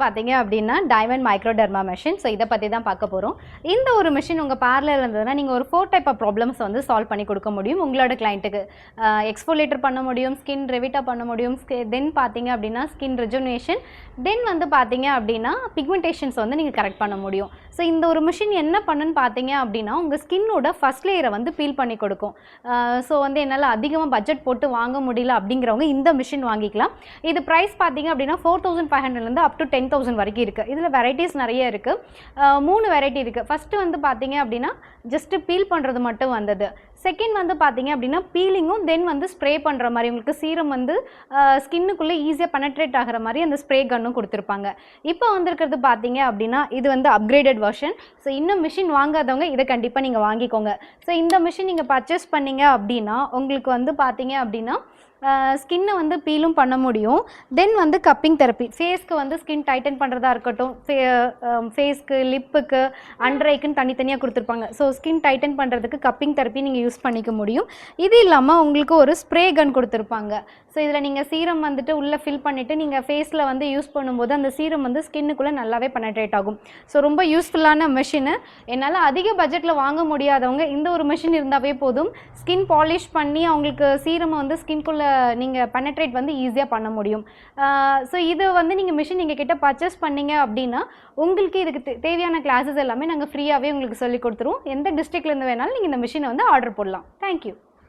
பார்த்தீங்க அப்படின்னா diamond மைக்ரோடெர்மா machine. So இதை பற்றி தான் பார்க்க போகிறோம். இந்த ஒரு மிஷின் உங்கள் பார்லர் இருந்ததுன்னா நீங்கள் ஒரு 4 டைப் ஆஃப் ப்ராப்ளம்ஸ் வந்து சால்வ் பண்ணி கொடுக்க முடியும் உங்களோட கிளைண்ட்டுக்கு. எக்ஸ்ஃபோலேட்டர் பண்ண முடியும், ஸ்கின் ரெவிட்டா பண்ண முடியும், தென் பார்த்தீங்க அப்படின்னா ஸ்கின் ரெஜுனேஷன், தென் வந்து பார்த்தீங்க அப்படின்னா பிக்மெண்டேஷன்ஸ் வந்து நீங்கள் கரெக்ட் பண்ண முடியும். ஸோ இந்த ஒரு மிஷின் என்ன பண்ணுன்னு பார்த்தீங்க அப்படின்னா உங்கள் ஸ்கின்னோட ஃபஸ்ட் லேயரை வந்து பீல் பண்ணி கொடுக்கும். ஸோ வந்து என்னால் அதிகமாக பட்ஜெட் போட்டு வாங்க முடியல அப்படிங்கிறவங்க இந்த மிஷின் வாங்கிக்கலாம். இது ப்ரைஸ் பார்த்தீங்க அப்படின்னா 4500 அப் டு 10,000 வரைக்கும் இருக்குது. இதில் வெரைட்டிஸ் நிறைய இருக்குது. 3 வெரைட்டி இருக்குது. ஃபஸ்ட்டு வந்து பார்த்தீங்க அப்படின்னா ஜஸ்ட்டு பீல் பண்ணுறது மட்டும் வந்தது. செகண்ட் வந்து பார்த்தீங்க அப்படின்னா பீலிங்கும் தென் வந்து ஸ்ப்ரே பண்ணுற மாதிரி உங்களுக்கு சீரம் வந்து ஸ்கின்னுக்குள்ளே ஈஸியாக பெனட்ரேட் ஆகிற மாதிரி அந்த ஸ்ப்ரே கன்னும் கொடுத்துருப்பாங்க. இப்போ வந்திருக்கிறது பார்த்தீங்க அப்படின்னா இது வந்து அப்கிரேடட் வெர்ஷன். ஸோ இன்னும் மிஷின் வாங்காதவங்க இதை கண்டிப்பாக நீங்கள் வாங்கிக்கோங்க. ஸோ இந்த மிஷின் நீங்கள் பர்ச்சேஸ் பண்ணீங்க அப்படின்னா உங்களுக்கு வந்து பார்த்தீங்க அப்படின்னா ஸ்கின்னை வந்து பீலும் பண்ண முடியும். தென் வந்து கப்பிங் தெரப்பி, ஃபேஸ்க்கு வந்து ஸ்கின் டைட்டன் பண்ணுறதா இருக்கட்டும், ஃபேஸ்க்கு, லிப்புக்கு, அண்டர் ஐக்குன்னு தனித்தனியாக கொடுத்துருப்பாங்க. ஸோ ஸ்கின் டைட்டன் பண்ணுறதுக்கு கப்பிங் தெரப்பி நீங்கள் யூஸ் பண்ணிக்க முடியும். இது இல்லாமல் உங்களுக்கு ஒரு ஸ்ப்ரே கன் கொடுத்துருப்பாங்க. ஸோ இதில் நீங்கள் சீரம் வந்துட்டு உள்ளே ஃபில் பண்ணிவிட்டு நீங்கள் ஃபேஸில் வந்து யூஸ் பண்ணும்போது அந்த சீரம் வந்து ஸ்கின்னுக்குள்ளே நல்லாவே பெனட்ரேட் ஆகும். ஸோ ரொம்ப யூஸ்ஃபுல்லான மிஷினு. என்னால் அதிக பட்ஜெட்டில் வாங்க முடியாதவங்க இந்த ஒரு மிஷின் இருந்தாவே போதும். ஸ்கின் பாலிஷ் பண்ணி அவங்களுக்கு சீரம் வந்து ஸ்கின்குள்ளே நீங்கள் பெனட்ரேட் வந்து ஈஸியாக பண்ண முடியும். ஸோ இது வந்து நீங்கள் மிஷின் எங்கள் கிட்ட பர்ச்சேஸ் பண்ணீங்க அப்படின்னா உங்களுக்கு இதுக்கு தேவையான கிளாஸஸ் எல்லாமே நாங்கள் ஃப்ரீயாகவே உங்களுக்கு சொல்லி கொடுத்துருவோம். எந்த டிஸ்ட்ரிக்ட்லேருந்து வேணாலும் நீங்கள் இந்த மிஷினை வந்து ஆர்டர் போடலாம். தேங்க்யூ.